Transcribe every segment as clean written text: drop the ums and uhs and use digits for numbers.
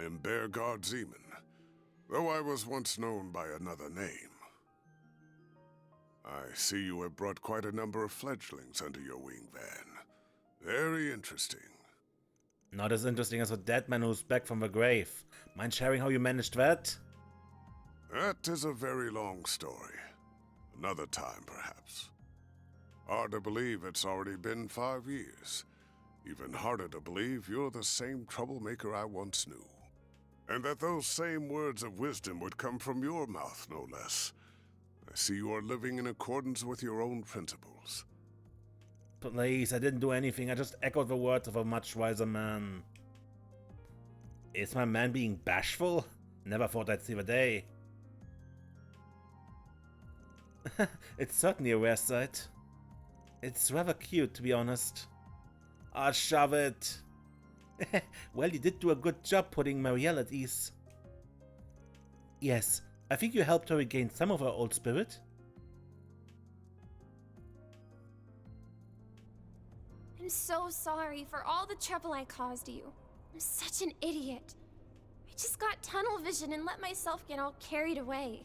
I am Bergard Zeman, though I was once known by another name. I see you have brought quite a number of fledglings under your wing, Van. Very interesting. Not as interesting as a dead man who's back from the grave. Mind sharing how you managed that? That is a very long story. Another time, perhaps. Hard to believe it's already been 5 years. Even harder to believe you're the same troublemaker I once knew. And that those same words of wisdom would come from your mouth, no less. I see you are living in accordance with your own principles. Please, I didn't do anything. I just echoed the words of a much wiser man. Is my man being bashful? Never thought I'd see the day. It's certainly a rare sight. It's rather cute, to be honest. Ah, shove it! Well, you did do a good job putting Marielle at ease. Yes, I think you helped her regain some of her old spirit. I'm so sorry for all the trouble I caused you. I'm such an idiot. I just got tunnel vision and let myself get all carried away.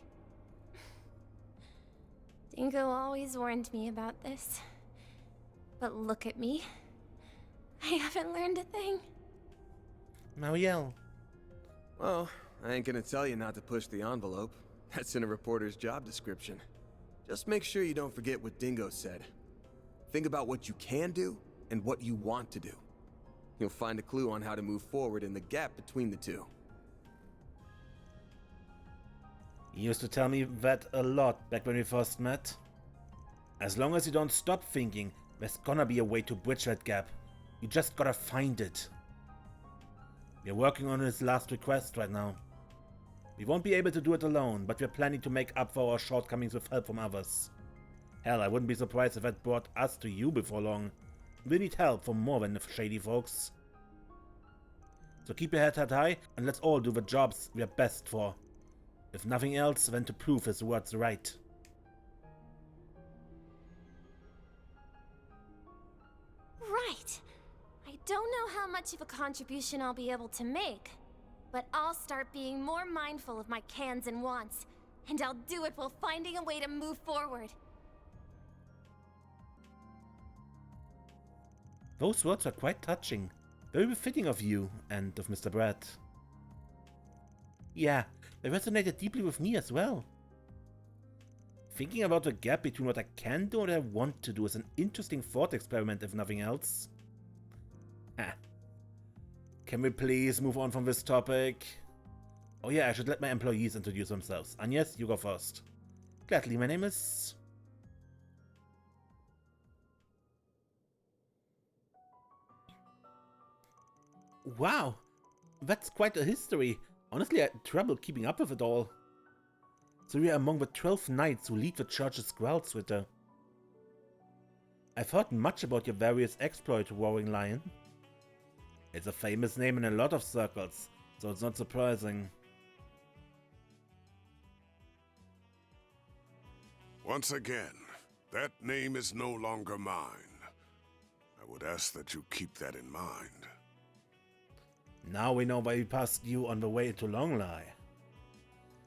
Dingo always warned me about this. But look at me. I haven't learned a thing. Marielle. Well, I ain't gonna tell you not to push the envelope. That's in a reporter's job description. Just make sure you don't forget what Dingo said. Think about what you can do and what you want to do. You'll find a clue on how to move forward in the gap between the two. You used to tell me that a lot back when we first met. As long as you don't stop thinking, there's gonna be a way to bridge that gap. You just gotta find it. We're working on his last request right now. We won't be able to do it alone, but we're planning to make up for our shortcomings with help from others. Hell, I wouldn't be surprised if that brought us to you before long. We need help from more than the shady folks. So keep your head high and let's all do the jobs we're best for. If nothing else, then to prove his words right. Right. I don't know how much of a contribution I'll be able to make, but I'll start being more mindful of my cans and wants, and I'll do it while finding a way to move forward. Those words are quite touching. Very befitting of you and of Mr. Brett. Yeah, they resonated deeply with me as well. Thinking about the gap between what I can do and what I want to do is an interesting thought experiment, if nothing else. Can we please move on from this topic? Oh yeah, I should let my employees introduce themselves. Agnes, you go first. Gladly, my name is... Wow, that's quite a history. Honestly, I had trouble keeping up with it all. So you are among the 12 knights who lead the church's Growlswitter. I've heard much about your various exploits, Roaring Lion. It's a famous name in a lot of circles, so it's not surprising. Once again, that name is no longer mine. I would ask that you keep that in mind. Now we know why we passed you on the way to Longley.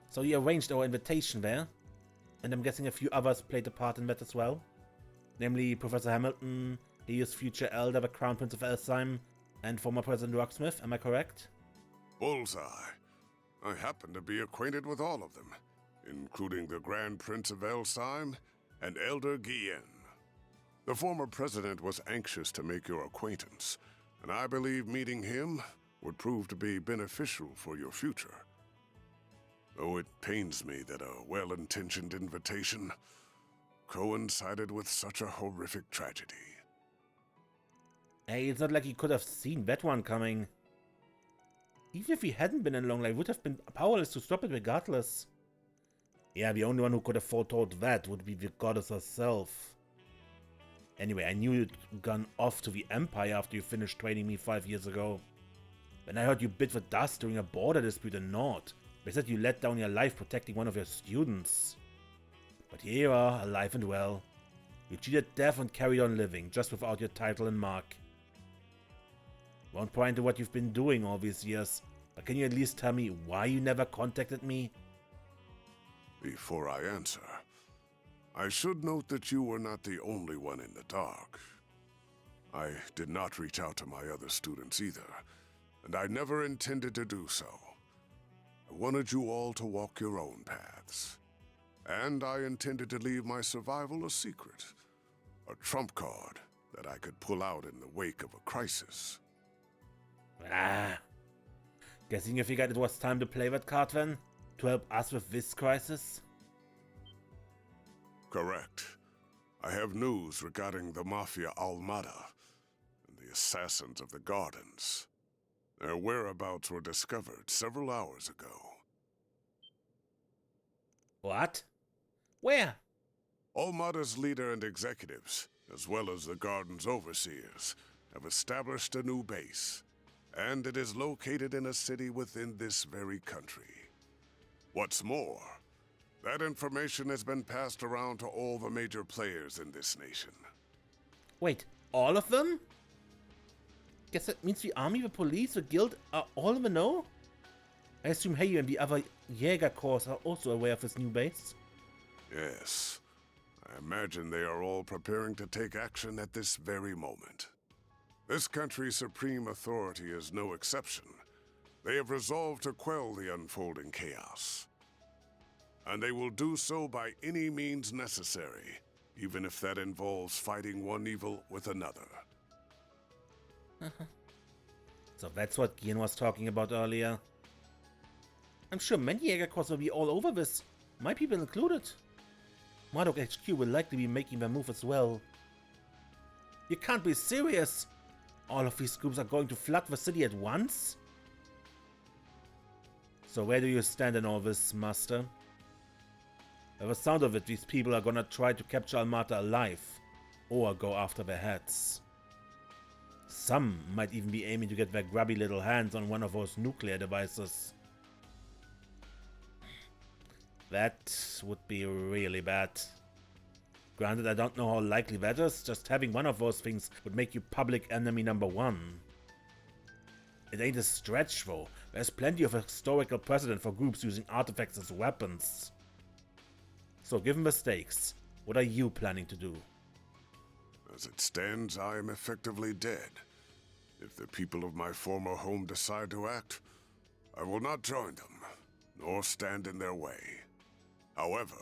So you arranged our invitation there, and I'm guessing a few others played a part in that as well. Namely Professor Hamilton, Leo's future elder, the Crown Prince of Elsheim, and former President Rocksmith, am I correct? Bullseye. I happen to be acquainted with all of them, including the Grand Prince of Elsheim and Elder Guillen. The former president was anxious to make your acquaintance, and I believe meeting him would prove to be beneficial for your future. Though it pains me that a well-intentioned invitation coincided with such a horrific tragedy. Hey, it's not like he could have seen that one coming. Even if he hadn't been in Longley, would have been powerless to stop it regardless. Yeah, the only one who could have foretold that would be the goddess herself. Anyway, I knew you'd gone off to the Empire after you finished training me 5 years ago. When I heard you bit the dust during a border dispute in Nord, they said you let down your life protecting one of your students. But here you are, alive and well. You cheated death and carried on living, just without your title and mark. Won't pry into what you've been doing all these years, But can you at least tell me why you never contacted me? Before I answer, I should note that you were not the only one in the dark. I did not reach out to my other students either, and I never intended to do so. I wanted you all to walk your own paths. And I intended to leave my survival a secret, a trump card that I could pull out in the wake of a crisis. Guessing you figured it was time to play that card then? To help us with this crisis? Correct. I have news regarding the Mafia Almada and the assassins of the Gardens. Their whereabouts were discovered several hours ago. What? Where? Almada's leader and executives, as well as the Garden's overseers, have established a new base, and it is located in a city within this very country. What's more, that information has been passed around to all the major players in this nation. Wait, all of them? Guess that means the army, the police, the guild are all in the know? I assume Heyu and the other Jäger Corps are also aware of this new base? Yes. I imagine they are all preparing to take action at this very moment. This country's supreme authority is no exception. They have resolved to quell the unfolding chaos. And they will do so by any means necessary, even if that involves fighting one evil with another. So that's what Gian was talking about earlier. I'm sure many Jäger Corps will be all over this, my people included. Marduk HQ will likely be making their move as well. You can't be serious! All of these groups are going to flood the city at once? So where do you stand in all this, Master? By the sound of it, these people are gonna try to capture Almata alive, or go after their heads. Some might even be aiming to get their grubby little hands on one of those nuclear devices. That would be really bad. Granted, I don't know how likely that is, just having one of those things would make you public enemy number one. It ain't a stretch though, there's plenty of historical precedent for groups using artifacts as weapons. So given the stakes, what are you planning to do? As it stands, I am effectively dead. If the people of my former home decide to act, I will not join them, nor stand in their way. However,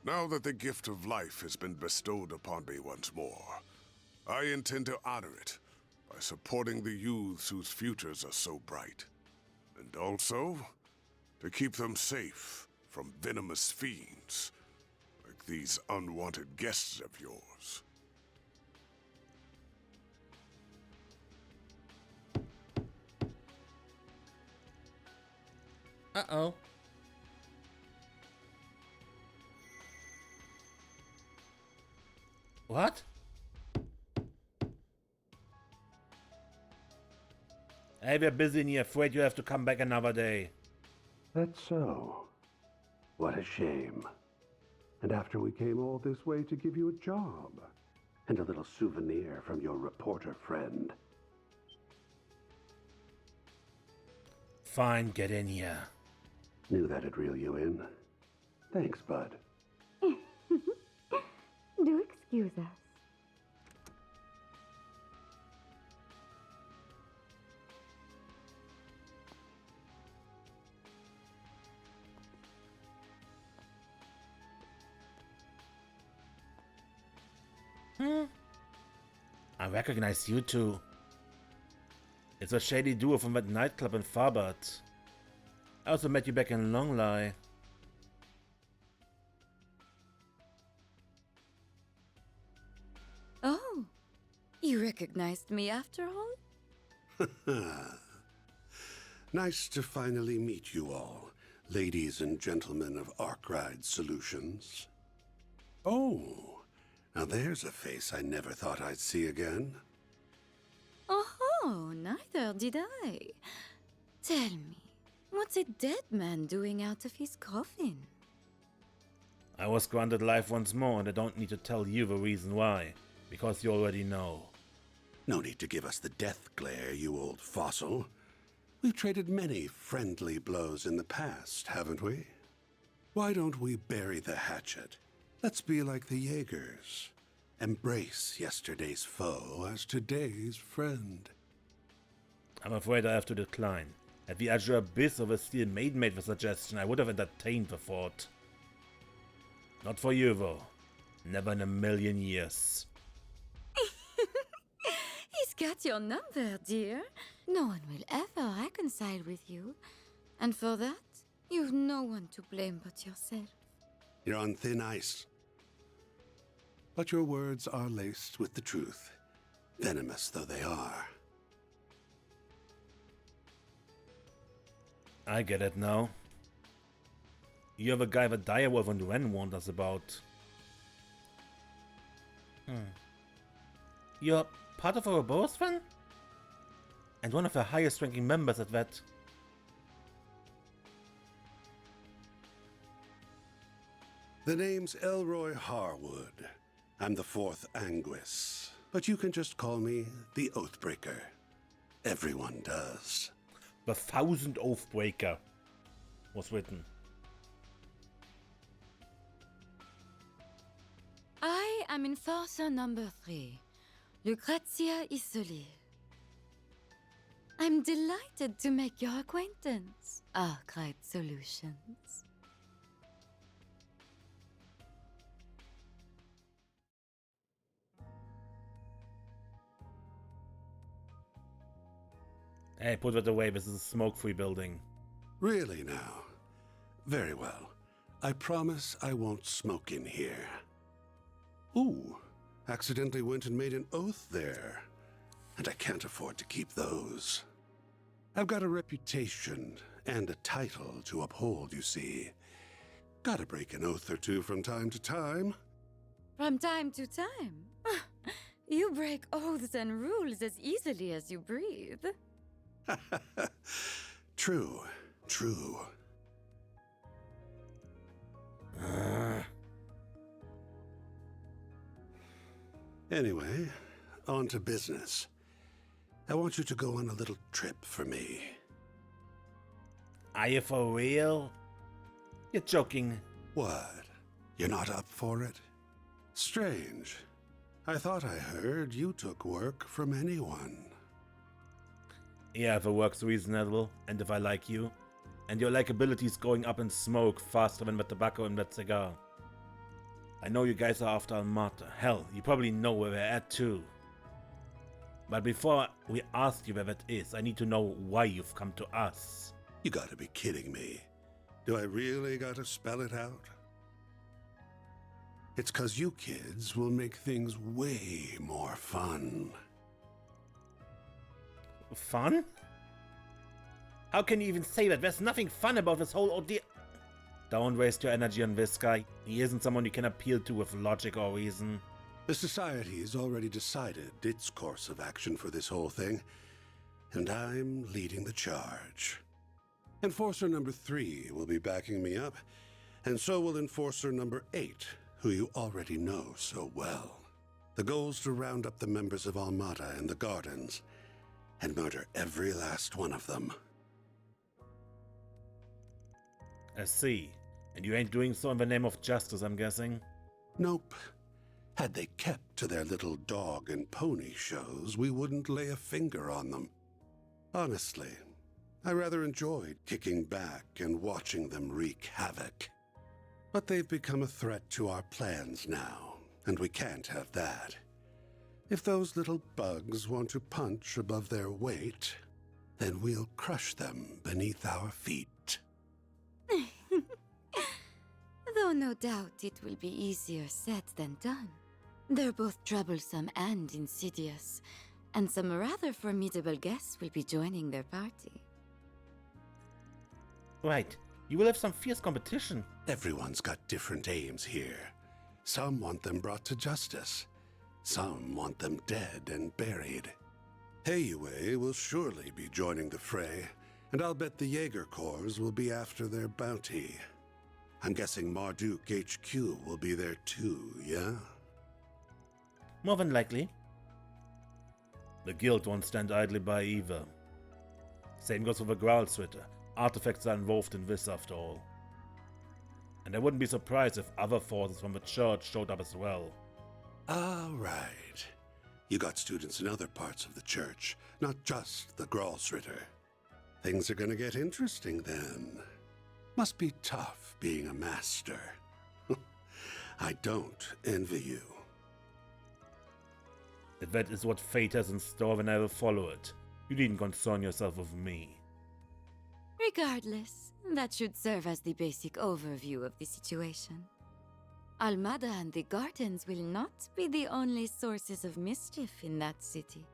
now that the gift of life has been bestowed upon me once more, I intend to honor it by supporting the youths whose futures are so bright. And also, to keep them safe from venomous fiends, like these unwanted guests of yours. Uh-oh. What? Hey, we're busy and you're afraid you have to come back another day. That's so. What a shame. And after we came all this way to give you a job. And a little souvenir from your reporter friend. Fine, get in here. Knew that'd reel you in. Thanks, bud. Do excuse us. I recognize you two. It's a shady duo from that nightclub in Farbad. I also met you back in Longlai. Oh, you recognized me after all? Nice to finally meet you all, ladies and gentlemen of Arkride Solutions. Oh, now there's a face I never thought I'd see again. Oh, neither did I. Tell me, what's a dead man doing out of his coffin? I was granted life once more and I don't need to tell you the reason why, because you already know. No need to give us the death glare, you old fossil. We've traded many friendly blows in the past, haven't we? Why don't we bury the hatchet? Let's be like the Jaegers. Embrace yesterday's foe as today's friend. I'm afraid I have to decline. At the Azure Abyss of a Steel Maiden made the suggestion, I would have entertained the thought. Not for you, though. Never in a million years. He's got your number, dear. No one will ever reconcile with you. And for that, you've no one to blame but yourself. You're on thin ice. But your words are laced with the truth, venomous though they are. I get it now. You're the guy that Direwolf and Ren warned us about. You're part of Ouroboros then? And one of the highest ranking members at that. The name's Elrloy Harwood. I'm the 4th Anguis, but you can just call me the Oathbreaker. Everyone does. The Thousand Oathbreaker was written. I am Enforcer number 3, Lucrezia Isolé. I'm delighted to make your acquaintance, Arkwright Solutions. Hey, put that away, this is a smoke-free building. Really now? Very well. I promise I won't smoke in here. Ooh, accidentally went and made an oath there. And I can't afford to keep those. I've got a reputation and a title to uphold, you see. Gotta break an oath or two from time to time. From time to time? You break oaths and rules as easily as you breathe. True, true. Anyway, on to business. I want you to go on a little trip for me. Are you for real? You're joking. What? You're not up for it? Strange. I thought I heard you took work from anyone. Yeah, if it works reasonable, and if I like you, and your likability's going up in smoke faster than the tobacco in that cigar. I know you guys are after Almata. Hell, you probably know where we're at too. But before we ask you where that is, I need to know why you've come to us. You gotta be kidding me. Do I really gotta spell it out? It's 'cause you kids will make things way more fun. Fun? How can you even say that? There's nothing fun about this whole ordeal. Don't waste your energy on this guy. He isn't someone you can appeal to with logic or reason. The Society's already decided its course of action for this whole thing, and I'm leading the charge. Enforcer number 3 will be backing me up, and so will Enforcer number 8, who you already know so well. The goal's to round up the members of Almata and the Gardens, and murder every last one of them. I see. And you ain't doing so in the name of justice, I'm guessing? Nope. Had they kept to their little dog and pony shows, we wouldn't lay a finger on them. Honestly, I rather enjoyed kicking back and watching them wreak havoc. But they've become a threat to our plans now, and we can't have that. If those little bugs want to punch above their weight, then we'll crush them beneath our feet. Though no doubt it will be easier said than done. They're both troublesome and insidious, and some rather formidable guests will be joining their party. Right. You will have some fierce competition. Everyone's got different aims here. Some want them brought to justice. Some want them dead and buried. Heiyue will surely be joining the fray, and I'll bet the Jaeger Corps will be after their bounty. I'm guessing Marduk HQ will be there too, yeah? More than likely. The guild won't stand idly by either. Same goes for the Growlsritter. Artifacts are involved in this after all. And I wouldn't be surprised if other forces from the church showed up as well. All right. You got students in other parts of the church, not just the Growlsritter. Things are gonna get interesting then. Must be tough being a master. I don't envy you. If that is what fate has in store, then I will follow it. You needn't concern yourself with me. Regardless, that should serve as the basic overview of the situation. Almada and the gardens will not be the only sources of mischief in that city.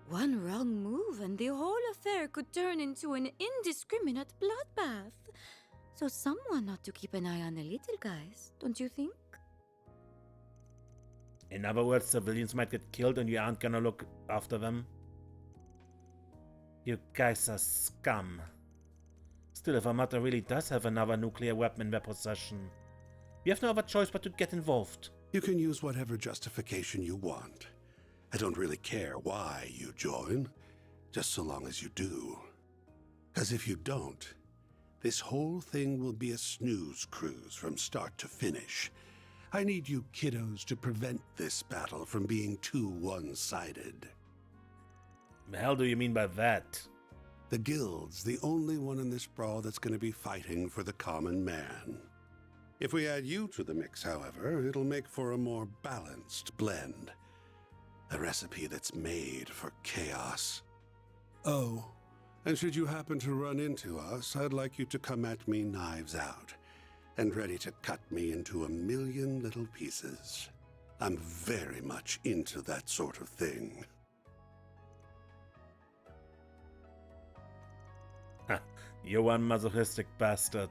One wrong move and the whole affair could turn into an indiscriminate bloodbath. So someone ought to keep an eye on the little guys, don't you think? In other words, civilians might get killed and you aren't gonna look after them? You guys are scum. Still, if Armada really does have another nuclear weapon in their possession, we have no other choice but to get involved. You can use whatever justification you want. I don't really care why you join, just so long as you do. 'Cause if you don't, this whole thing will be a snooze cruise from start to finish. I need you kiddos to prevent this battle from being too one-sided. The hell do you mean by that? The Guild's the only one in this brawl that's going to be fighting for the common man. If we add you to the mix, however, it'll make for a more balanced blend. A recipe that's made for chaos. Oh, and should you happen to run into us, I'd like you to come at me knives out, and ready to cut me into a million little pieces. I'm very much into that sort of thing. You one masochistic bastard.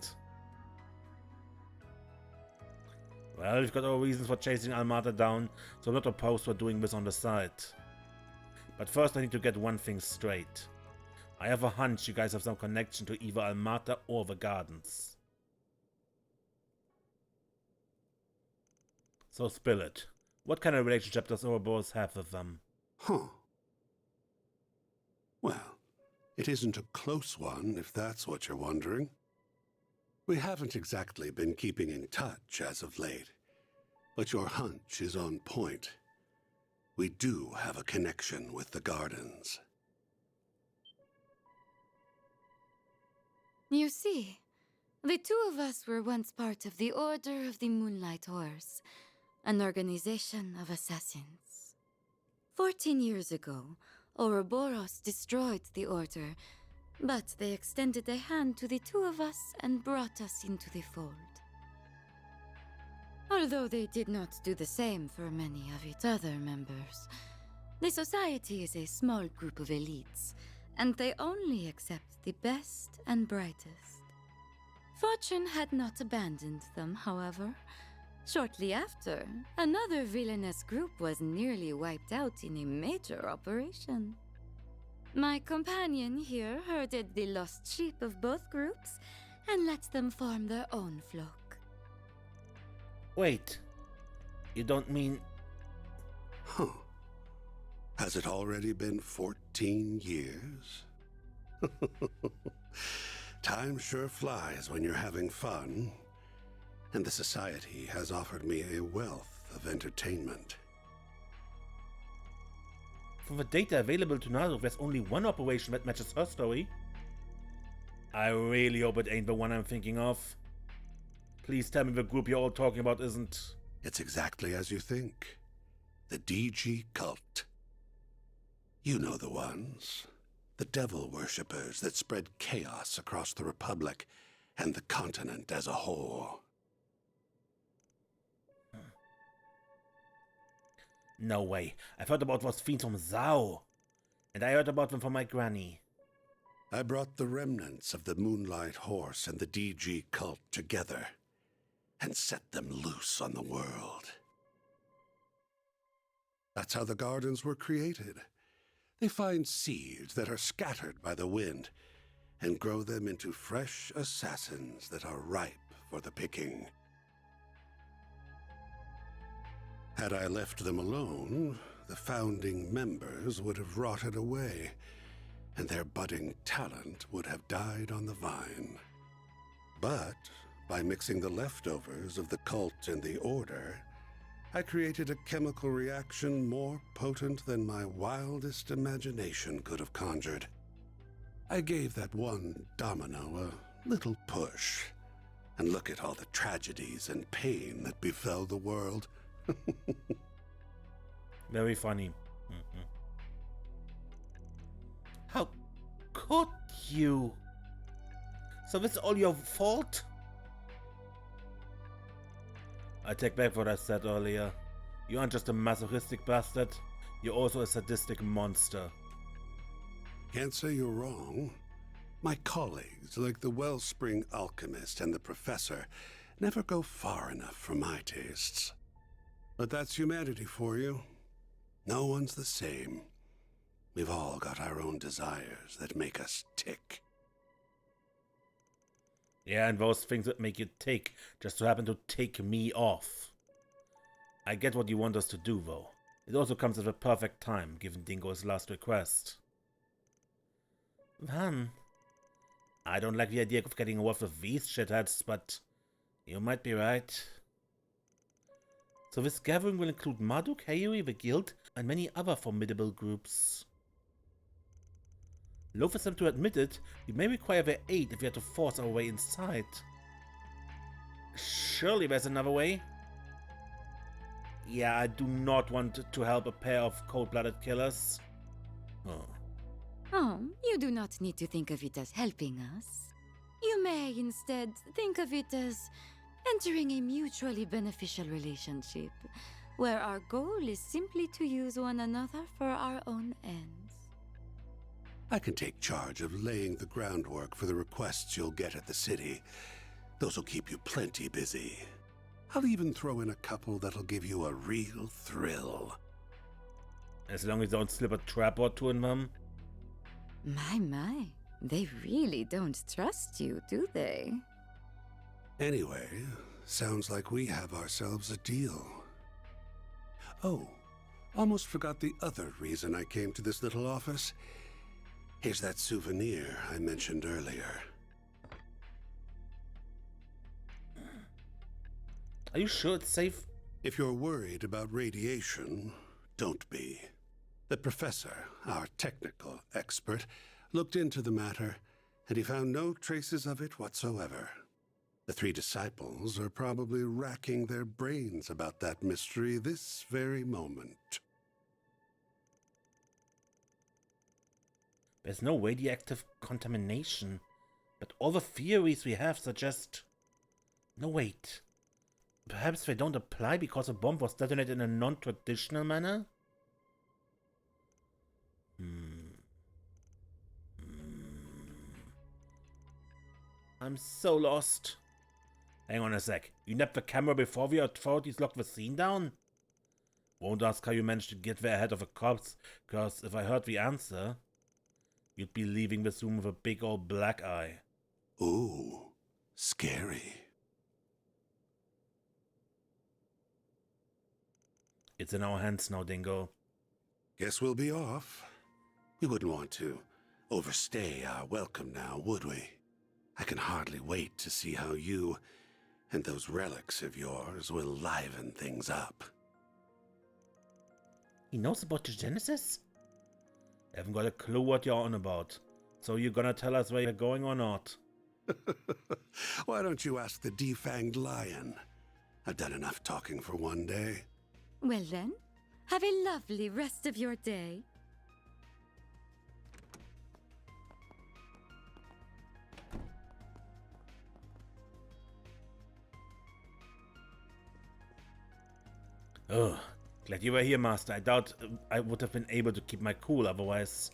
Well, we've got our reasons for chasing Almada down, so I'm not opposed to doing this on the side. But first I need to get one thing straight. I have a hunch you guys have some connection to either Almada or the Gardens. So spill it. What kind of relationship does Ouroboros have with them? Huh. Well, it isn't a close one, if that's what you're wondering. We haven't exactly been keeping in touch as of late, but your hunch is on point. We do have a connection with the Gardens. You see, the two of us were once part of the Order of the Moonlight Horse, an organization of assassins. 14 years ago, Ouroboros destroyed the Order, but they extended a hand to the two of us and brought us into the fold. Although they did not do the same for many of its other members, the society is a small group of elites, and they only accept the best and brightest. Fortune had not abandoned them, however. Shortly after, another villainous group was nearly wiped out in a major operation. My companion here herded the lost sheep of both groups and let them form their own flock. Wait, you don't mean... Huh. Has it already been 14 years? Time sure flies when you're having fun. And the Society has offered me a wealth of entertainment. From the data available to now, there's only one operation that matches her story. I really hope it ain't the one I'm thinking of. Please tell me the group you're all talking about isn't... It's exactly as you think. The DG cult. You know the ones. The devil worshippers that spread chaos across the Republic and the continent as a whole. No way. I've heard about those fiends from Zao. And I heard about them from my granny. I brought the remnants of the Moonlight Horse and the DG cult together and set them loose on the world. That's how the Gardens were created. They find seeds that are scattered by the wind and grow them into fresh assassins that are ripe for the picking. Had I left them alone, the founding members would have rotted away, and their budding talent would have died on the vine. But by mixing the leftovers of the cult and the order, I created a chemical reaction more potent than my wildest imagination could have conjured. I gave that one domino a little push, and look at all the tragedies and pain that befell the world. Very funny. How could you? So this is all your fault? I take back what I said earlier. You aren't just a masochistic bastard, you're also a sadistic monster. Can't say you're wrong. My colleagues, like the Wellspring Alchemist and the Professor, never go far enough for my tastes. But that's humanity for you. No one's the same. We've all got our own desires that make us tick. Yeah, and those things that make you tick just so happen to tick me off. I get what you want us to do, though. It also comes at the perfect time, given Dingo's last request. I don't like the idea of getting involved with these shitheads, but you might be right. So this gathering will include Marduk, Hayuri, the Guild, and many other formidable groups. Loath is them to admit it, we may require their aid if we have to force our way inside. Surely there's another way? Yeah, I do not want to help a pair of cold-blooded killers. Oh, you do not need to think of it as helping us. You may instead think of it as entering a mutually beneficial relationship, where our goal is simply to use one another for our own ends. I can take charge of laying the groundwork for the requests you'll get at the city. Those will keep you plenty busy. I'll even throw in a couple that'll give you a real thrill. As long as you don't slip a trap or two in them. My, they really don't trust you, do they? Anyway, sounds like we have ourselves a deal. Oh, almost forgot the other reason I came to this little office. Here's that souvenir I mentioned earlier. Are you sure it's safe? If you're worried about radiation, don't be. The professor, our technical expert, looked into the matter, and he found no traces of it whatsoever. The three disciples are probably racking their brains about that mystery this very moment. There's no radioactive contamination, but all the theories we have suggest... No, wait. Perhaps they don't apply because the bomb was detonated in a non-traditional manner? I'm so lost. Hang on a sec. You nabbed the camera before the authorities locked the scene down? Won't ask how you managed to get there ahead of the cops, cause if I heard the answer, you'd be leaving this room with a big old black eye. Ooh, scary. It's in our hands now, Dingo. Guess we'll be off. We wouldn't want to overstay our welcome now, would we? I can hardly wait to see how you and those relics of yours will liven things up. He knows about the Genesis? I haven't got a clue what you're on about. So you gonna tell us where you're going or not? Why don't you ask the defanged lion? I've done enough talking for one day. Well then, have a lovely rest of your day. Oh, glad you were here, Master. I doubt I would have been able to keep my cool otherwise.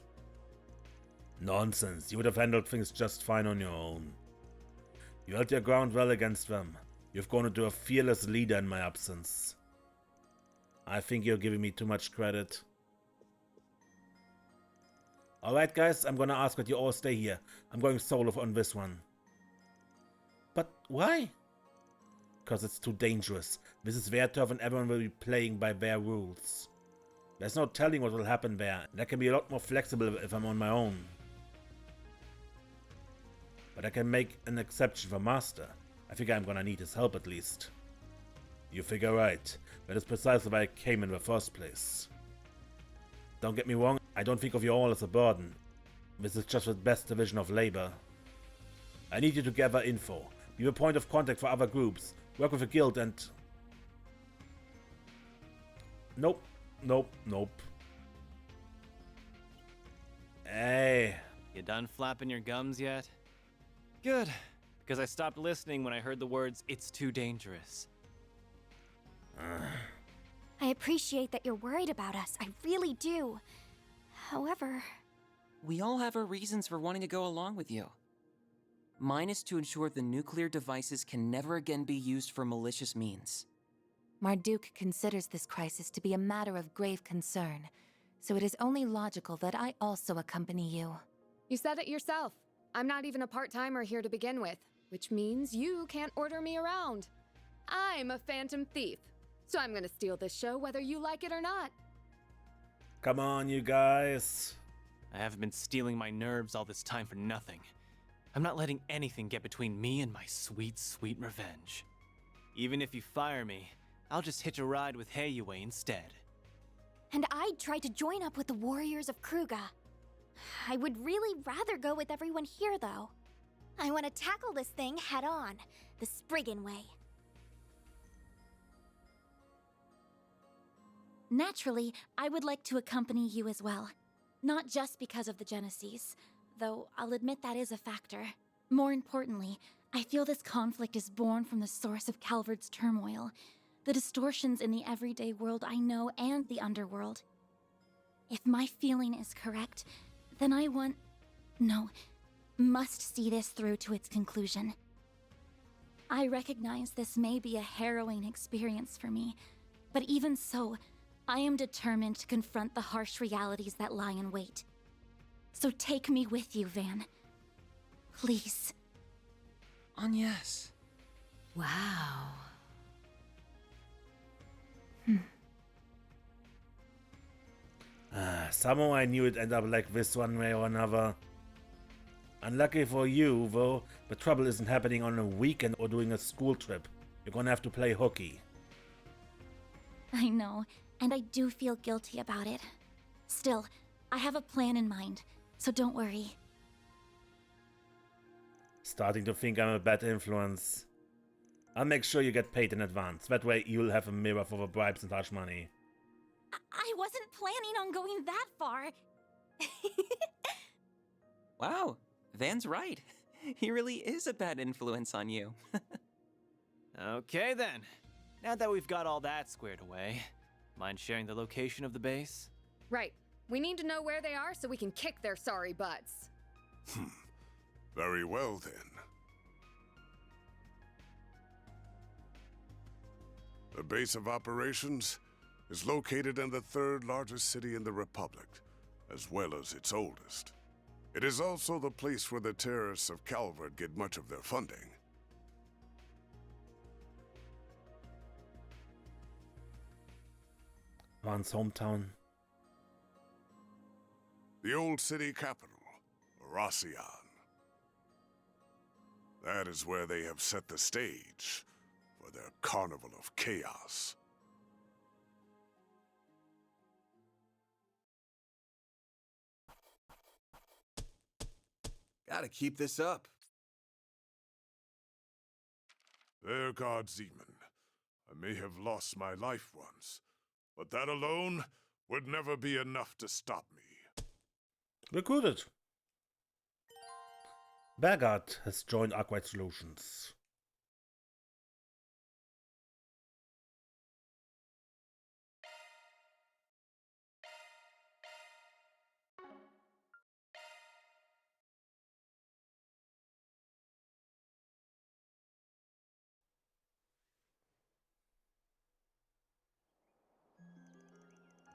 Nonsense. You would have handled things just fine on your own. You held your ground well against them. You've grown into a fearless leader in my absence. I think you're giving me too much credit. Alright guys, I'm gonna ask that you all stay here. I'm going solo on this one. But why? Because it's too dangerous. This is their turf and everyone will be playing by their rules. There's no telling what will happen there, and I can be a lot more flexible if I'm on my own. but I can make an exception for Master. I figure I'm gonna need his help at least. You figure right. That is precisely why I came in the first place. Don't get me wrong, I don't think of you all as a burden. This is just the best division of labor. I need you to gather info, be a point of contact for other groups, work with a guild and... Nope. Hey. You done flapping your gums yet? Good, because I stopped listening when I heard the words, "It's too dangerous." I appreciate that you're worried about us. I really do. However... We all have our reasons for wanting to go along with you. Mine is to ensure the nuclear devices can never again be used for malicious means. Marduk considers this crisis to be a matter of grave concern, so it is only logical that I also accompany you. You said it yourself. I'm not even a part-timer here to begin with, which means you can't order me around. I'm a phantom thief, so I'm gonna steal this show whether you like it or not. Come on, you guys. I haven't been stealing my nerves all this time for nothing. I'm not letting anything get between me and my sweet, sweet revenge. Even if you fire me, I'll just hitch a ride with Heiyue instead. And I'd try to join up with the warriors of Kruga. I would really rather go with everyone here, though. I want to tackle this thing head on, the Spriggan way. Naturally, I would like to accompany you as well. Not just because of the Genesis, though I'll admit that is a factor. More importantly, I feel this conflict is born from the source of Calvard's turmoil, the distortions in the everyday world I know and the underworld. If my feeling is correct, then I must see this through to its conclusion. I recognize this may be a harrowing experience for me, but even so, I am determined to confront the harsh realities that lie in wait. So take me with you, Van. Please. Agnes. Wow. Somehow I knew it'd end up like this one way or another. Unlucky for you, though, the trouble isn't happening on a weekend or doing a school trip. You're gonna have to play hooky. I know, and I do feel guilty about it. Still, I have a plan in mind, so don't worry. Starting to think I'm a bad influence. I'll make sure you get paid in advance. That way you'll have a mirror for the bribes and hush money. I wasn't planning on going that far. Wow, Van's right. He really is a bad influence on you. Okay then. Now that we've got all that squared away, mind sharing the location of the base? Right. We need to know where they are so we can kick their sorry butts. Very well, then. The base of operations is located in the third largest city in the Republic, as well as its oldest. It is also the place where the terrorists of Calvard get much of their funding. Van's hometown. The old city capital, Rossian. That is where they have set the stage for their carnival of chaos. Gotta keep this up. Bergard Zeman, I may have lost my life once, but that alone would never be enough to stop me. Recruited. Bergard has joined Arkwright Solutions.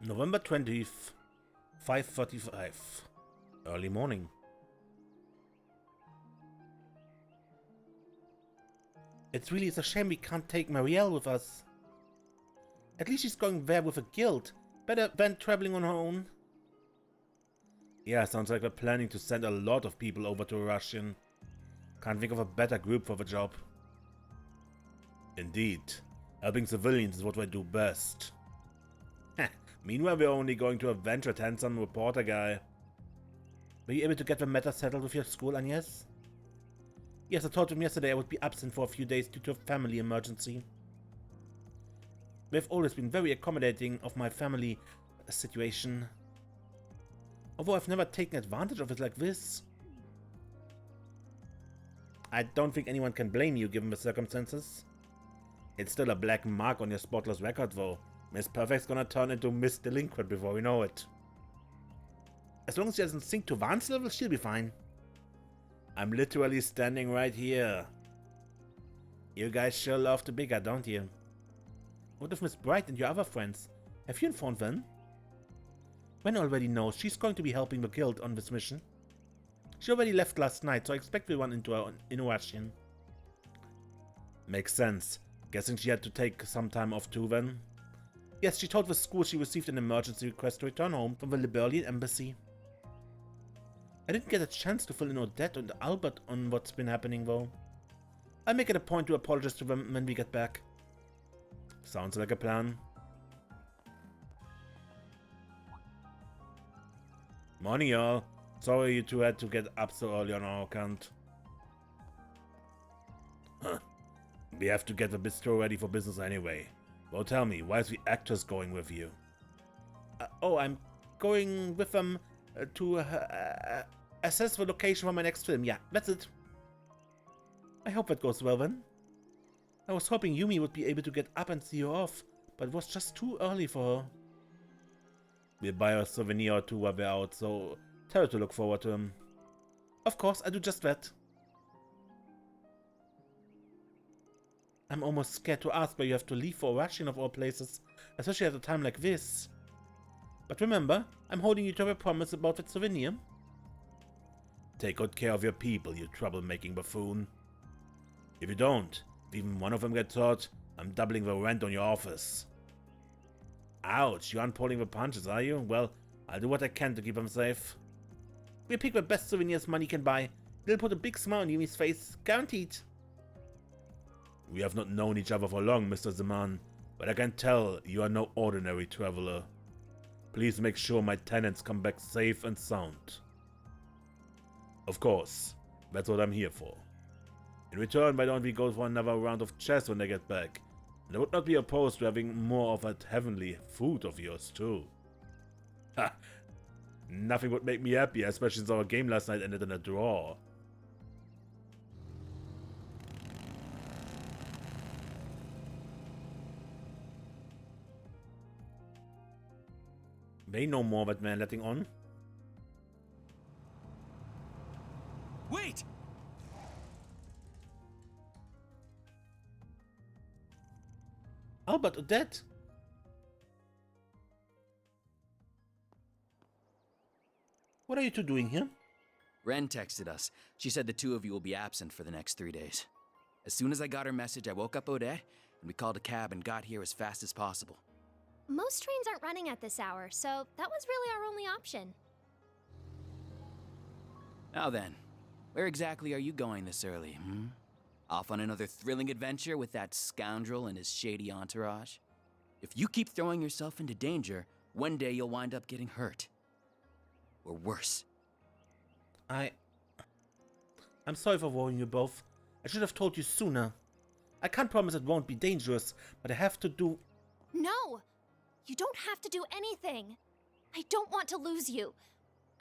November 20th, 5:45. Early morning. It really is a shame we can't take Marielle with us. At least she's going there with a guild. Better than traveling on her own. Yeah, sounds like we're planning to send a lot of people over to Russian. Can't think of a better group for the job. Indeed. Helping civilians is what we do best. Meanwhile, we're only going to avenge that handsome reporter guy. Were you able to get the matter settled with your school, Anguis? Yes, I told him yesterday I would be absent for a few days due to a family emergency. They've always been very accommodating of my family situation. Although I've never taken advantage of it like this. I don't think anyone can blame you given the circumstances. It's still a black mark on your spotless record though. Miss Perfect's gonna turn into Miss Delinquent before we know it. As long as she doesn't sink to Vance level, she'll be fine. I'm literally standing right here. You guys sure love the bigger, don't you? What of Miss Bright and your other friends? Have you informed them? Gwen already knows she's going to be helping the guild on this mission. She already left last night, so I expect we'll run into her in Russian. Makes sense. Guessing she had to take some time off too then. Yes, she told the school she received an emergency request to return home from the Liberalian embassy. I didn't get a chance to fill in Odette and Albert on what's been happening though. I'll make it a point to apologize to them when we get back. Sounds like a plan. Morning y'all. Sorry you two had to get up so early on our account. Huh. We have to get the bistro ready for business anyway. Well, tell me, why is the actress going with you? Oh, I'm going with them to assess the location for my next film. Yeah, that's it. I hope that goes well then. I was hoping Yumi would be able to get up and see you off, but it was just too early for her. We'll buy her a souvenir or two while we're out, so tell her to look forward to them. Of course, I do just that. I'm almost scared to ask why you have to leave for Russian of all places, especially at a time like this. But remember, I'm holding you to a promise about that souvenir. Take good care of your people, you troublemaking buffoon. If you don't, if even one of them gets hurt, I'm doubling the rent on your office. Ouch, you aren't pulling the punches, are you? Well, I'll do what I can to keep them safe. We'll pick the best souvenirs money can buy. They'll put a big smile on Yumi's face, guaranteed. We have not known each other for long, Mr. Zaman, but I can tell you are no ordinary traveler. Please make sure my tenants come back safe and sound. Of course, that's what I'm here for. In return, why don't we go for another round of chess when they get back? And I would not be opposed to having more of that heavenly food of yours too. Ha! Nothing would make me happier, especially since our game last night ended in a draw. They know more what we're letting on. Wait! Albert, Odette? What are you two doing here? Ren texted us. She said the two of you will be absent for the next 3 days. As soon as I got her message, I woke up Odette, and we called a cab and got here as fast as possible. Most trains aren't running at this hour, so that was really our only option. Now then, where exactly are you going this early, Off on another thrilling adventure with that scoundrel and his shady entourage? If you keep throwing yourself into danger, one day you'll wind up getting hurt. Or worse. I'm sorry for worrying you both. I should have told you sooner. I can't promise it won't be dangerous, but I have to do... No! You don't have to do anything. I don't want to lose you.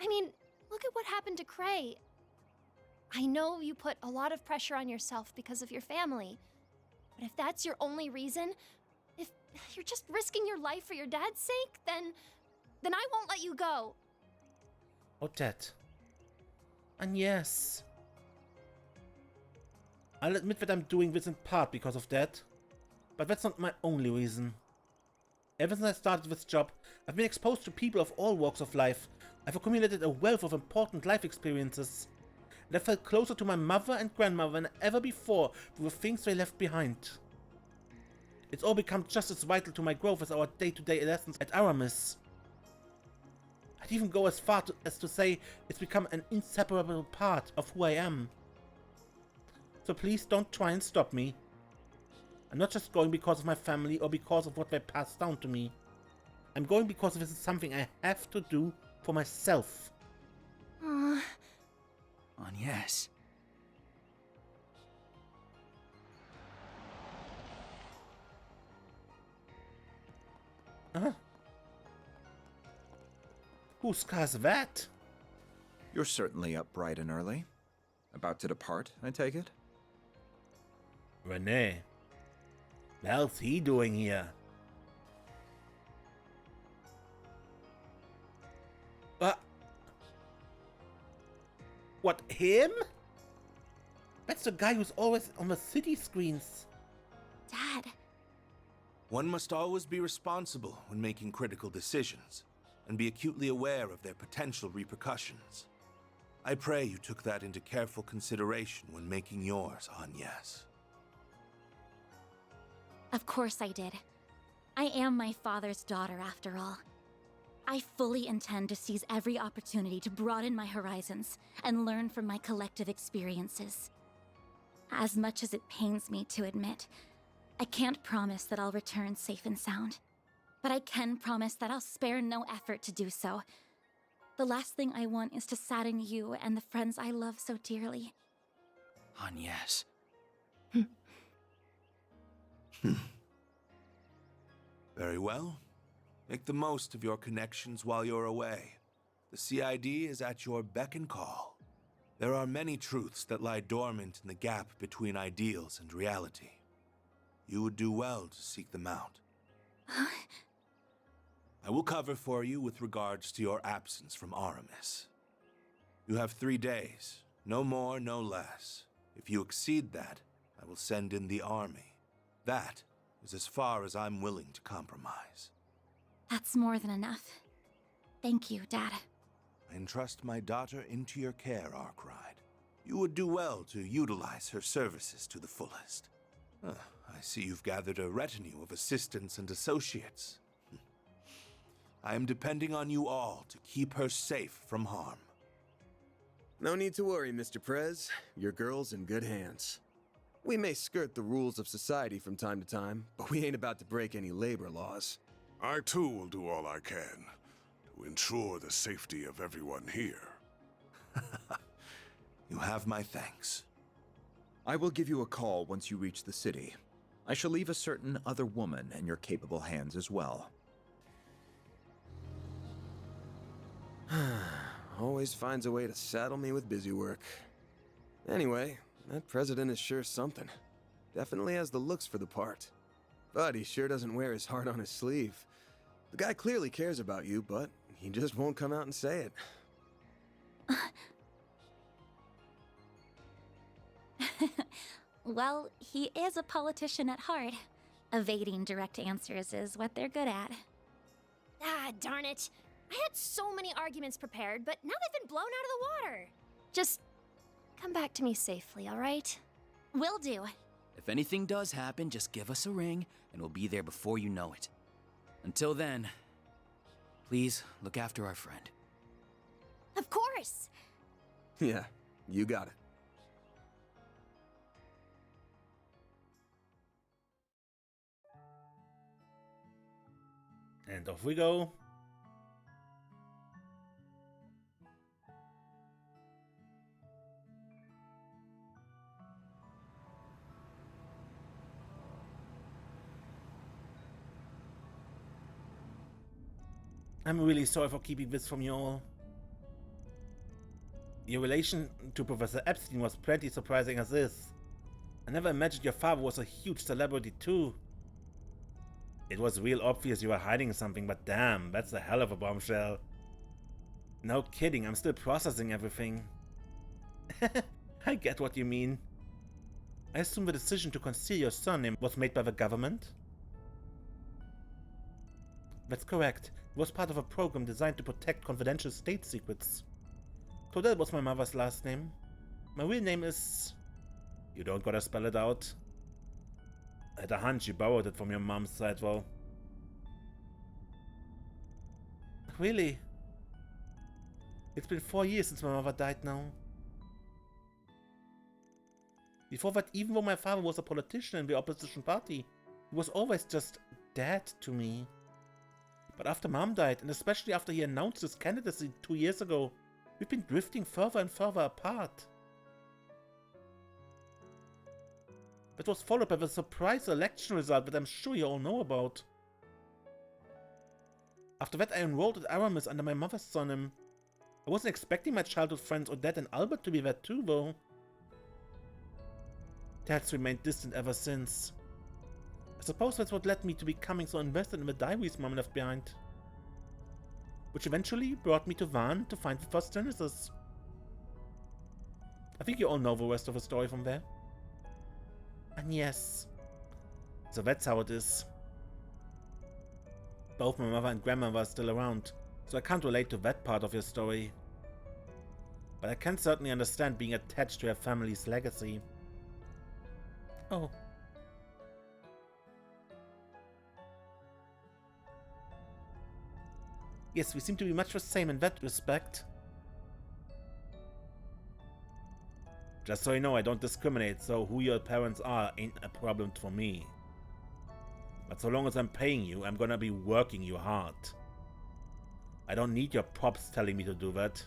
I mean, look at what happened to Cray. I know you put a lot of pressure on yourself because of your family. But if that's your only reason, if you're just risking your life for your dad's sake, then I won't let you go. Odette. And yes. I'll admit that I'm doing this in part because of that. But that's not my only reason. Ever since I started this job, I've been exposed to people of all walks of life. I've accumulated a wealth of important life experiences. And I felt closer to my mother and grandmother than ever before through the things they left behind. It's all become just as vital to my growth as our day-to-day lessons at Aramis. I'd even go as far as to say it's become an inseparable part of who I am. So please don't try and stop me. I'm not just going because of my family or because of what they passed down to me. I'm going because this is something I have to do for myself. Yes. Huh? Whose car's that? You're certainly up bright and early. About to depart, I take it? Renee. What the hell's he doing here? What, him? That's the guy who's always on the city screens. Dad. One must always be responsible when making critical decisions, and be acutely aware of their potential repercussions. I pray you took that into careful consideration when making yours, Anguis. Of course I did. I am my father's daughter, after all. I fully intend to seize every opportunity to broaden my horizons and learn from my collective experiences. As much as it pains me to admit, I can't promise that I'll return safe and sound. But I can promise that I'll spare no effort to do so. The last thing I want is to sadden you and the friends I love so dearly. Yes. Very well. Make the most of your connections while you're away. The CID is at your beck and call. There are many truths that lie dormant in the gap between ideals and reality. You would do well to seek them out. I will cover for you with regards to your absence from Aramis. You have 3 days, no more, no less. If you exceed that, I will send in the army. That is as far as I'm willing to compromise. That's more than enough. Thank you, Dad. I entrust my daughter into your care, Arkwright. You would do well to utilize her services to the fullest. I see you've gathered a retinue of assistants and associates. I am depending on you all to keep her safe from harm. No need to worry, Mr. Prez. Your girl's in good hands. We may skirt the rules of society from time to time, but we ain't about to break any labor laws. I too will do all I can to ensure the safety of everyone here. You have my thanks. I will give you a call once you reach the city. I shall leave a certain other woman in your capable hands as well. Always finds a way to saddle me with busy work. Anyway, that president is sure something. Definitely has the looks for the part. But he sure doesn't wear his heart on his sleeve. The guy clearly cares about you, but he just won't come out and say it. Well, he is a politician at heart. Evading direct answers is what they're good at. Ah, darn it. I had so many arguments prepared, but now they've been blown out of the water. Just come back to me safely, all right? Will do. If anything does happen, just give us a ring, and we'll be there before you know it. Until then, please look after our friend. Of course! Yeah, you got it. And off we go. I'm really sorry for keeping this from you all. Your relation to Professor Epstein was plenty surprising as is. I never imagined your father was a huge celebrity too. It was real obvious you were hiding something, but damn, that's a hell of a bombshell. No kidding, I'm still processing everything. I get what you mean. I assume the decision to conceal your surname was made by the government? That's correct. It was part of a program designed to protect confidential state secrets. Claudel was my mother's last name. My real name is... You don't gotta spell it out. I had a hunch you borrowed it from your mom's side, though. Really? It's been 4 years since my mother died now. Before that, even though my father was a politician in the opposition party, he was always just dad to me. But after Mom died, and especially after he announced his candidacy 2 years ago, we've been drifting further and further apart. That was followed by the surprise election result that I'm sure you all know about. After that, I enrolled at Aramis under my mother's surname. I wasn't expecting my childhood friends Odette and Albert to be there too, though. Dad's remained distant ever since. I suppose that's what led me to becoming so invested in the diaries Mom left behind. Which eventually brought me to Van to find the first Genesis. I think you all know the rest of the story from there. And yes, so that's how it is. Both my mother and grandmother are still around, so I can't relate to that part of your story. But I can certainly understand being attached to your family's legacy. Oh. Yes, we seem to be much the same in that respect. Just so you know, I don't discriminate, so who your parents are ain't a problem for me. But so long as I'm paying you, I'm gonna be working you hard. I don't need your pops telling me to do that.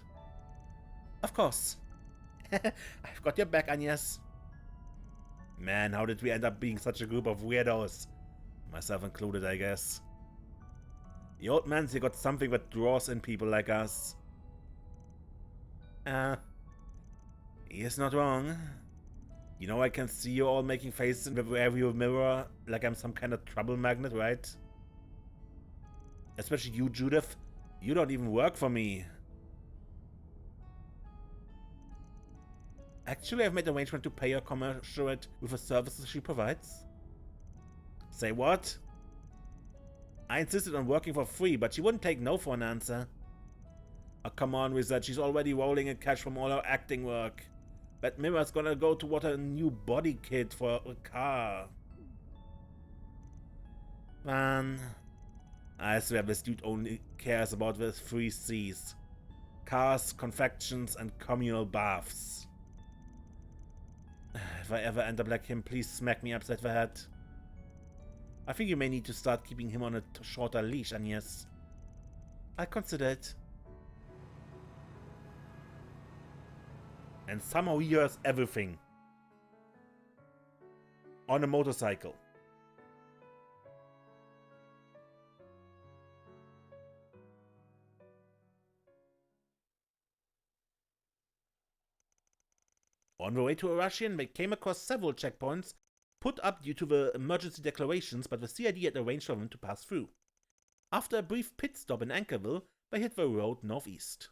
Of course. I've got your back, Agnes. Man, how did we end up being such a group of weirdos? Myself included, I guess. The old man's here got something that draws in people like us. He is not wrong. You know, I can see you all making faces in the rearview mirror like I'm some kind of trouble magnet, right? Especially you, Judith. You don't even work for me. Actually, I've made an arrangement to pay her commensurate with the services she provides. Say what? I insisted on working for free, but she wouldn't take no for an answer. Oh, come on, Rizette, she's already rolling in cash from all her acting work. That Mira's gonna go toward a new body kit for a car. Man, I swear this dude only cares about the 3 C's. Cars, confections, and communal baths. If I ever end up like him, please smack me upside the head. I think you may need to start keeping him on a shorter leash, Agnes. I consider it. And somehow he hears everything. On a motorcycle. On the way to Arashian, they came across several checkpoints put up due to the emergency declarations, but the CID had arranged for them to pass through. After a brief pit stop in Anchorville, they hit the road northeast.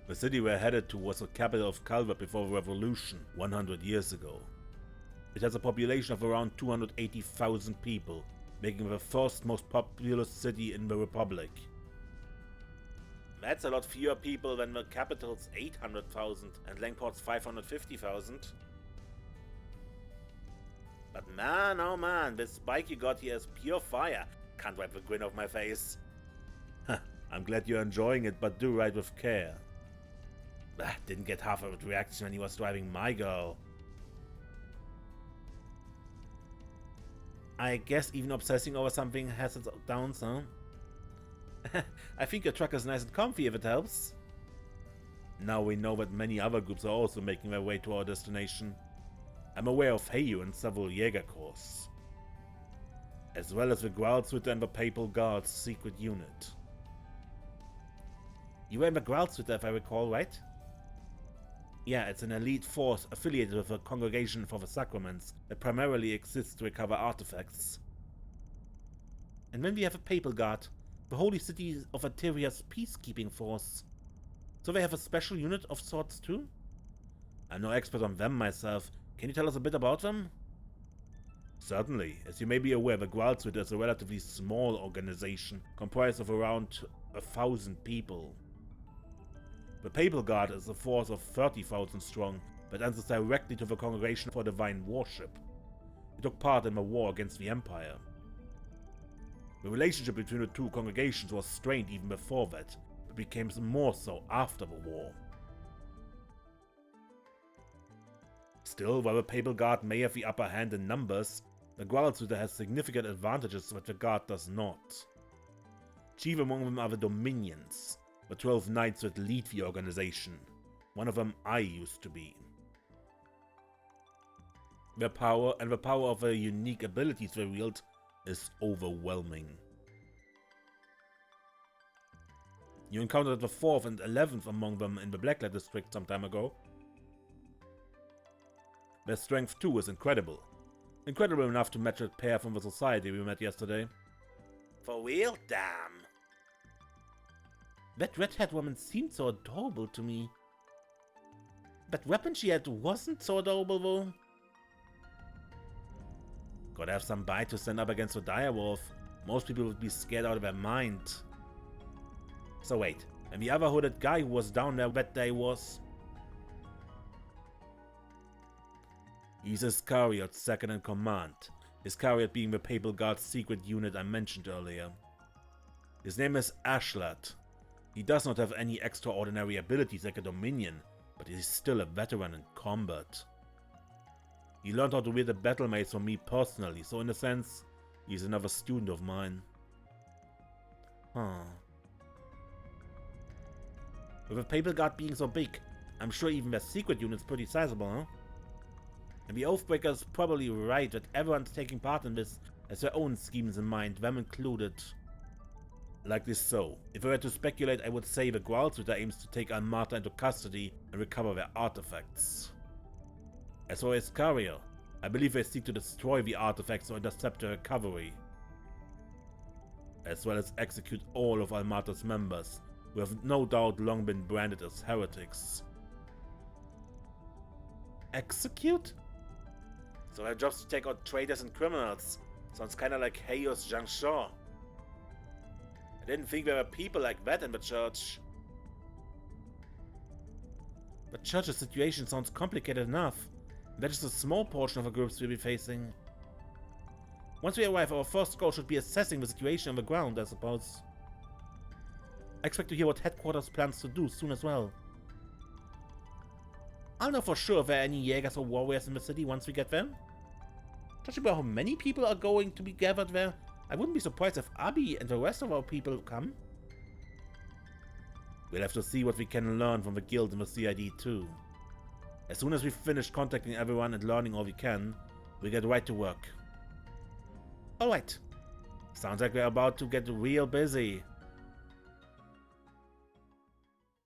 The city we're headed to was the capital of Calvert before the revolution 100 years ago. It has a population of around 280,000 people, making it the first most populous city in the Republic. That's a lot fewer people than the capital's 800,000 and Langport's 550,000. But man, oh man, this bike you got here is pure fire. Can't wipe the grin off my face. I'm glad you're enjoying it, but do ride with care. Didn't get half of a reaction when he was driving my girl. I guess even obsessing over something has its downs, huh? I think your truck is nice and comfy if it helps. Now we know that many other groups are also making their way to our destination. I'm aware of Heyu and several Jäger Corps, as well as the Growlswitter and the Papal Guard's secret unit. You were in the Growlswitter, if I recall, right? Yeah, it's an elite force affiliated with the Congregation for the Sacraments that primarily exists to recover artifacts. And then we have a Papal Guard, the Holy City of Ateria's peacekeeping force. So they have a special unit of sorts too? I'm no expert on them myself. Can you tell us a bit about them? Certainly. As you may be aware, the Growlswitter is a relatively small organization, comprised of around 1,000 people. The Papal Guard is a force of 30,000 strong, but answers directly to the Congregation for Divine Worship. He took part in the war against the Empire. The relationship between the two congregations was strained even before that, but became more so after the war. Still, while the Papal Guard may have the upper hand in numbers, the Growlsuiter has significant advantages that the Guard does not. Chief among them are the Dominions, the 12 knights that lead the organization. One of them I used to be. Their power and the power of their unique abilities they wield is overwhelming. You encountered the 4th and 11th among them in the Blacklight district some time ago. Their strength too is incredible. Incredible enough to match that pair from the society we met yesterday. For real? Damn. That red-haired woman seemed so adorable to me. That weapon she had wasn't so adorable though. Gotta have some bite to stand up against the direwolf. Most people would be scared out of their mind. So wait, and the other hooded guy who was down there that day was... He's Iscariot's second in command, Iscariot being the Papal Guard's secret unit I mentioned earlier. His name is Ashlat. He does not have any extraordinary abilities like a Dominion, but he's still a veteran in combat. He learned how to wield a battle mace from me personally, so in a sense, he's another student of mine. Huh. With the Papal Guard being so big, I'm sure even their secret unit's pretty sizable, huh? And the Oathbreaker's probably right that everyone's taking part in this has their own schemes in mind, them included. Likely so. If I were to speculate, I would say the Growlsuiter aims to take Almata into custody and recover their artifacts. As for Iscariot, I believe they seek to destroy the artifacts or intercept their recovery, as well as execute all of Almata's members, who have no doubt long been branded as heretics. Execute? So their job's to take out traitors and criminals. Sounds kinda like Hayos Jean-Shaw. I didn't think there were people like that in the church. The church's situation sounds complicated enough. That is a small portion of the groups we'll be facing. Once we arrive, our first goal should be assessing the situation on the ground, I suppose. I expect to hear what headquarters plans to do soon as well. I'll know for sure if there are any Jaegers or warriors in the city once we get there. Judging by how many people are going to be gathered there, I wouldn't be surprised if Abby and the rest of our people come. We'll have to see what we can learn from the guild and the CID too. As soon as we've finished contacting everyone and learning all we can, we'll get right to work. Alright. Sounds like we're about to get real busy.